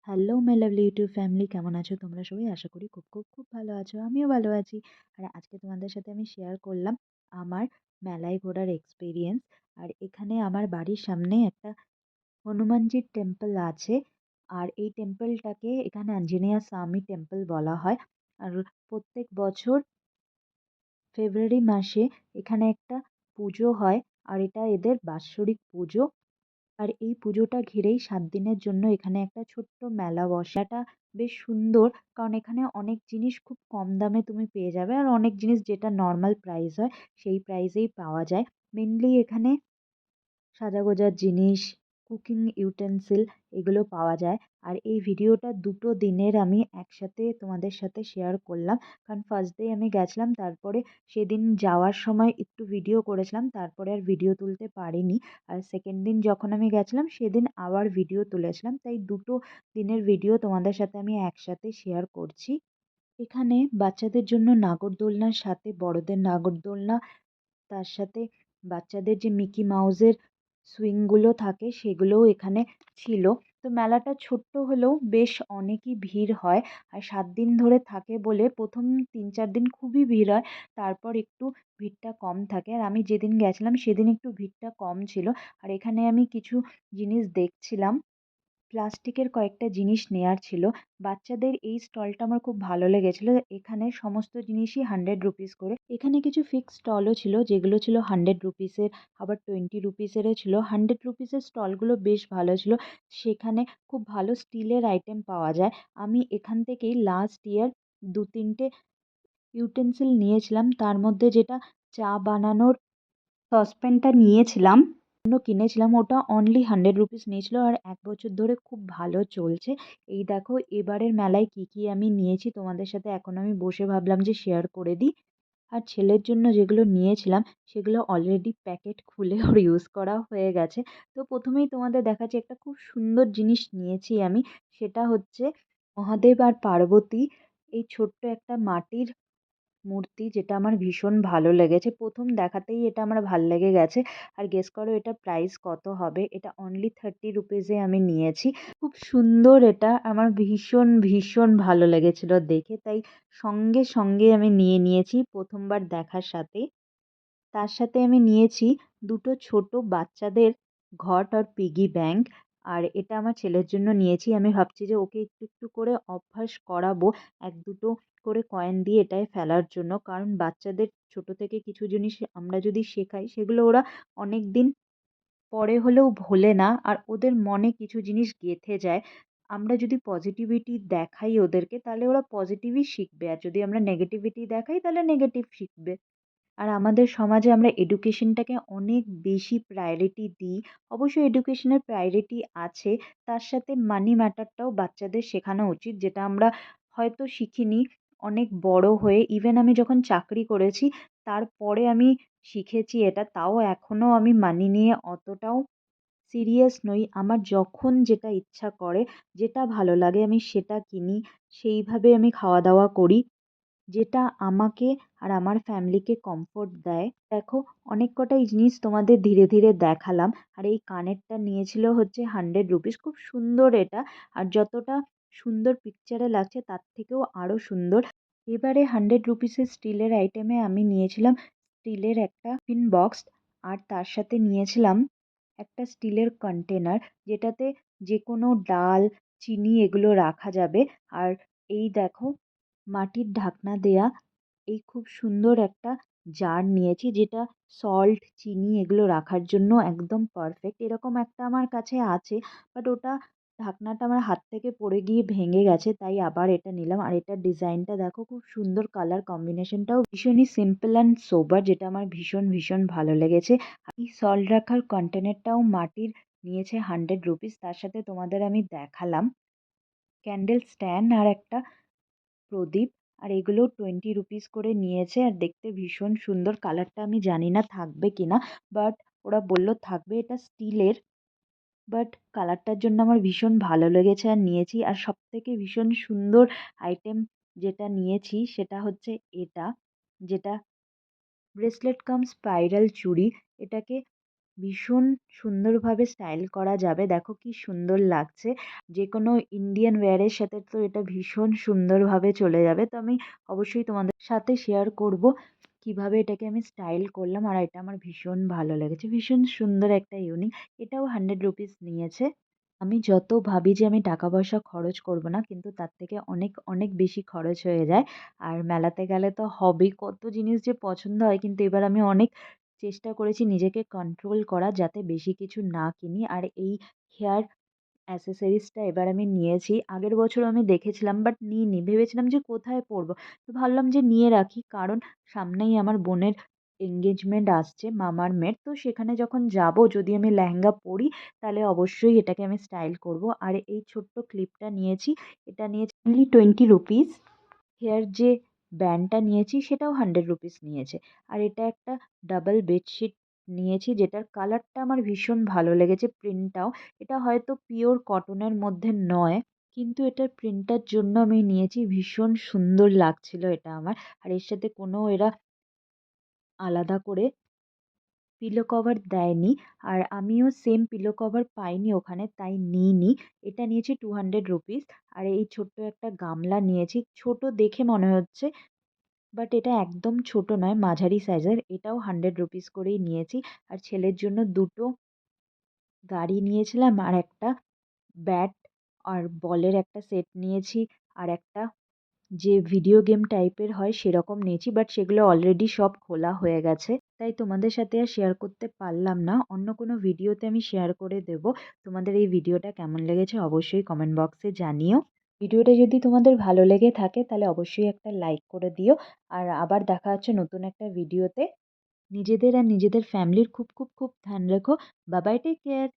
Hello my lovely YouTube family, কেমন আছো তোমরা সবাই? আশা করি খুব খুব খুব ভালো আছো। আমিও ভালো আছি। আর আজকে তোমাদের সাথে আমি শেয়ার করলাম আমার মেলায় ঘোরার এক্সপিরিয়েন্স। আর এখানে আমার বাড়ির সামনে একটা হনুমানজির টেম্পল আছে। আর এই টেম্পলটাকে এখানে আঞ্জনেয়া স্বামী টেম্পল বলা হয়। আর প্রত্যেক বছর ফেব্রুয়ারি মাসে এখানে একটা পুজো হয়। আর এটা এদের বাৎসরিক পুজো। আর এই পুজোটা ঘিরেই ৭ দিনের জন্য এখানে একটা ছোট্ট মেলা বসে। মেলাটা বেশ সুন্দর, কারণ এখানে অনেক জিনিস খুব কম দামে তুমি পেয়ে যাবে। আর অনেক জিনিস যেটা নর্মাল প্রাইস হয় সেই প্রাইসেই পাওয়া যায়। মেইনলি এখানে সাজাগোজার জিনিস, কুকিং ইউটেন্সিল এগুলো পাওয়া যায়। আর এই ভিডিওটা দুটো দিনের আমি একসাথে তোমাদের সাথে শেয়ার করলাম। কারণ ফার্স্ট ডে আমি গেছিলাম, তারপরে সেদিন যাওয়ার সময় একটু ভিডিও করেছিলাম, তারপরে আর ভিডিও তুলতে পারিনি। আর সেকেন্ড দিন যখন আমি গেছিলাম সেদিন আবার ভিডিও তুলেছিলাম, তাই দুটো দিনের ভিডিও তোমাদের সাথে আমি একসাথে শেয়ার করছি। এখানে বাচ্চাদের জন্য নাগরদোলনার সাথে বড়দের নাগরদোলনা, তার সাথে বাচ্চাদের যে মিকি মাউসের সুইংগুলো থাকে সেগুলোও এখানে ছিল। তো মেলাটা ছোট্ট হলেও বেশ অনেকই ভিড় হয়। আর ৭ দিন ধরে থাকে বলে প্রথম ৩-৪ দিন খুবই ভিড় হয়, তারপর একটু ভিড়টা কম থাকে। আর আমি যেদিন গেছিলাম সেদিন একটু ভিড়টা কম ছিল। আর এখানে আমি কিছু জিনিস দেখছিলাম, প্লাস্টিকের কয়েকটা জিনিস নেয়ার ছিল। বাচ্চাদের এই স্টলটা আমার খুব ভালো লেগেছিল। এখানে সমস্ত জিনিসই 100 রুপিস করে। এখানে কিছু ফিক্সড স্টলও ছিল যেগুলো ছিল 100 রুপিসের, আবার 20 রুপিসেরও ছিল। 100 রুপিসের স্টলগুলো বেশ ভালো ছিল। সেখানে খুব ভালো স্টিলের আইটেম পাওয়া যায়। আমি এখান থেকেই লাস্ট ইয়ার ২-৩টে ইউটেন্সিল নিয়েছিলাম, তার মধ্যে যেটা চা বানানোর সসপ্যানটা নিয়েছিলাম, কিনেছিলাম, ওটা অনলি 100 রুপিস নিয়েছিল। আর ১ বছর ধরে খুব ভালো চলছে। এই দেখো এবারের মেলায় কি কি আমি নিয়েছি তোমাদের সাথে এখন আমি বসে ভাবলাম যে শেয়ার করে দিই। আর ছেলের জন্য যেগুলো নিয়েছিলাম সেগুলো অলরেডি প্যাকেট খুলে ওর ইউজ করা হয়ে গেছে। তো প্রথমেই তোমাদের দেখাচ্ছি, একটা খুব সুন্দর জিনিস নিয়েছি আমি। সেটা হচ্ছে মহাদেব আর পার্বতী, এই ছোট্ট একটা মাটির মূর্তি, যেটা আমার ভীষণ ভালো লেগেছে। প্রথম দেখাতেই এটা আমার ভাল লেগে গেছে। আর গেস করো এটা প্রাইস কত হবে? এটা অনলি 30 রুপিসে আমি নিয়েছি। খুব সুন্দর এটা, আমার ভীষণ ভীষণ ভালো লেগেছিল দেখে, তাই সঙ্গে সঙ্গে আমি নিয়ে নিয়েছি প্রথমবার দেখার সাথে। তার সাথে আমি নিয়েছি দুটো ছোট বাচ্চাদের ঘট আর পিগি ব্যাংক। আর এটা আমার ছেলের জন্য নিয়েছি। আমি ভাবছি যে ওকে একটু একটু করে অভ্যাস করাবো ১-২টো করে কয়েন দিয়ে এটায় ফেলার জন্য। কারণ বাচ্চাদের ছোট থেকে কিছু জিনিস আমরা যদি শেখাই সেগুলো ওরা অনেক দিন পরে হলেও ভোলে না, আর ওদের মনে কিছু জিনিস গেঁথে যায়। আমরা যদি পজিটিভিটি দেখাই ওদেরকে তাহলে ওরা পজিটিভই শিখবে, আর যদি আমরা নেগেটিভিটি দেখাই তাহলে নেগেটিভ শিখবে। আর আমাদের সমাজে আমরা এডুকেশনটাকে অনেক বেশি প্রায়োরিটি দিই। অবশ্যই এডুকেশনের প্রায়োরিটি আছে, তার সাথে মানি ম্যাটারটাও বাচ্চাদের শেখানো উচিত, যেটা আমরা হয়তো শিখিনি অনেক বড় হয়ে। ইভেন আমি যখন চাকরি করেছি তারপরে আমি শিখেছি এটা, তাও এখনও আমি মানি নিয়ে অতটাও সিরিয়াস নই। আমার যখন যেটা ইচ্ছা করে, যেটা ভালো লাগে আমি সেটা কিনি, সেইভাবে আমি খাওয়া দাওয়া করি, যেটা আমাকে আর আমার ফ্যামিলিকে কমফোর্ট দেয়। দেখো অনেক কটাই জিনিস তোমাদের ধীরে ধীরে দেখালাম। আর এই কানেরটা নিয়েছিল হচ্ছে 100 রুপিস, খুব সুন্দর এটা। আর যতটা সুন্দর পিকচারে লাগছে তার থেকেও আরও সুন্দর। এবারে 100 রুপিসের স্টিলের আইটেমে আমি নিয়েছিলাম স্টিলের একটা টিফিন বক্স। আর তার সাথে নিয়েছিলাম একটা স্টিলের কন্টেনার, যেটাতে যে কোনো ডাল, চিনি এগুলো রাখা যাবে। আর এই দেখো মাটির ঢাকনা দেয়া এই খুব সুন্দর একটা জার নিয়েছি, যেটা সল্ট, চিনি এগুলো রাখার জন্য একদম পারফেক্ট। এরকম একটা আমার কাছে আছে, বাট ওটা ঢাকনাটা আমার হাত থেকে পড়ে গিয়ে ভেঙে গেছে, তাই আবার এটা নিলাম। আর এটার ডিজাইনটা দেখো, খুব সুন্দর, কালার কম্বিনেশনটাও ভীষণই সিম্পল অ্যান্ড সোবার, যেটা আমার ভীষণ ভীষণ ভালো লেগেছে। এই সল্ট রাখার কন্টেনারটাও মাটির, নিয়েছে 100 রুপিস। তার সাথে তোমাদের আমি দেখালাম ক্যান্ডেল স্ট্যান্ড আর একটা প্রদীপ। আর এগুলো 20 রুপিস করে নিয়েছে। আর দেখতে ভীষণ সুন্দর, কালারটা আমি জানি না থাকবে কিনা, বাট ওরা বললো থাকবে। এটা স্টিলের, বাট কালারটার জন্য আমার ভীষণ ভালো লেগেছে আর নিয়েছি। আর সব থেকে ভীষণ সুন্দর আইটেম যেটা নিয়েছি সেটা হচ্ছে এটা, যেটা ব্রেসলেট কাম স্পাইরাল চুড়ি। এটাকে ভীষণ সুন্দরভাবে স্টাইল করা যাবে। দেখো কি সুন্দর লাগছে। যেকোনো ইন্ডিয়ান ওয়্যারের সাথে তো এটা ভীষণ সুন্দরভাবে চলে যাবে। তো আমি অবশ্যই তোমাদের সাথে শেয়ার করব কিভাবে এটাকে আমি স্টাইল করলাম। আর এটা আমার ভীষণ ভালো লেগেছে। ভীষণ সুন্দর একটা ইউনিক। এটাও 100 রুপিস নিয়েছে। আমি যত ভাবি যে আমি টাকা পয়সা খরচ করব না, কিন্তু তার থেকে অনেক অনেক বেশি খরচ হয়ে যায়। আর মেলাতে গেলে তো হবেই, কত জিনিস যে পছন্দ হয়, কিন্তু এবার আমি অনেক চেষ্টা করেছি নিজেকে কন্ট্রোল করার যাতে বেশি কিছু না কিনি। আর এই হেয়ার অ্যাসেসরিজটা এবার আমি নিয়েছি। আগের বছর আমি দেখেছিলাম বাট নিইনি। ভেবেছিলাম যে কোথায় পরবো? তো ভাবলাম যে নিয়ে রাখি, কারণ সামনেই আমার বোনের এনগেজমেন্ট আসছে মামার মেয়ের। তো সেখানে যখন যাবো, যদি আমি লেহেঙ্গা পরি তাহলে অবশ্যই এটাকে আমি স্টাইল করব। আর এই ছোট্ট ক্লিপটা নিয়েছি। এটা নিয়েছি অনলি 20 রুপিস। হেয়ার যে ব্যান্ডটা নিয়েছি সেটাও 100 রুপিস নিয়েছে। আর এটা একটা ডাবল বেডশিট নিয়েছি, যেটার কালারটা আমার ভীষণ ভালো লেগেছে, প্রিন্টটাও। এটা হয়তো পিওর কটনের মধ্যে নয়, কিন্তু এটার প্রিন্টটার জন্য আমি নিয়েছি। ভীষণ সুন্দর লাগছিল এটা আমার। আর এর সাথে কোনো এরা আলাদা করে পিলো কভার দেয়নি। আর আমিও সেম পিলো কভার পাইনি ওখানে, তাই নিইনি। এটা নিয়েছি 200 রুপিস। আর এই ছোট্ট একটা গামলা নিয়েছি, ছোট দেখে মনে হচ্ছে বাট এটা একদম ছোট নয়, মাঝারি সাইজের। এটাও 100 রুপিস করেই নিয়েছি। আর ছেলের জন্য দুটো গাড়ি নিয়েছিলাম, আর একটা ব্যাট আর বলের একটা সেট নিয়েছি। আর একটা যে ভিডিও গেম টাইপের হয় সেরকম নিয়েছি, বাট সেগুলো অলরেডি সব খোলা হয়ে গেছে, তাই তোমাদের সাথে আর শেয়ার করতে পারলাম না। অন্য কোনো ভিডিওতে আমি শেয়ার করে দেব। তোমাদের এই ভিডিওটা কেমন লেগেছে অবশ্যই কমেন্ট বক্সে জানিও। ভিডিওটা যদি তোমাদের ভালো লেগে থাকে তাহলে অবশ্যই একটা লাইক করে দিও। আর আবার দেখা হচ্ছে নতুন একটা ভিডিওতে। নিজেদের আর নিজেদের ফ্যামিলির খুব খুব খুব ধ্যান রেখো। Bye bye, take care.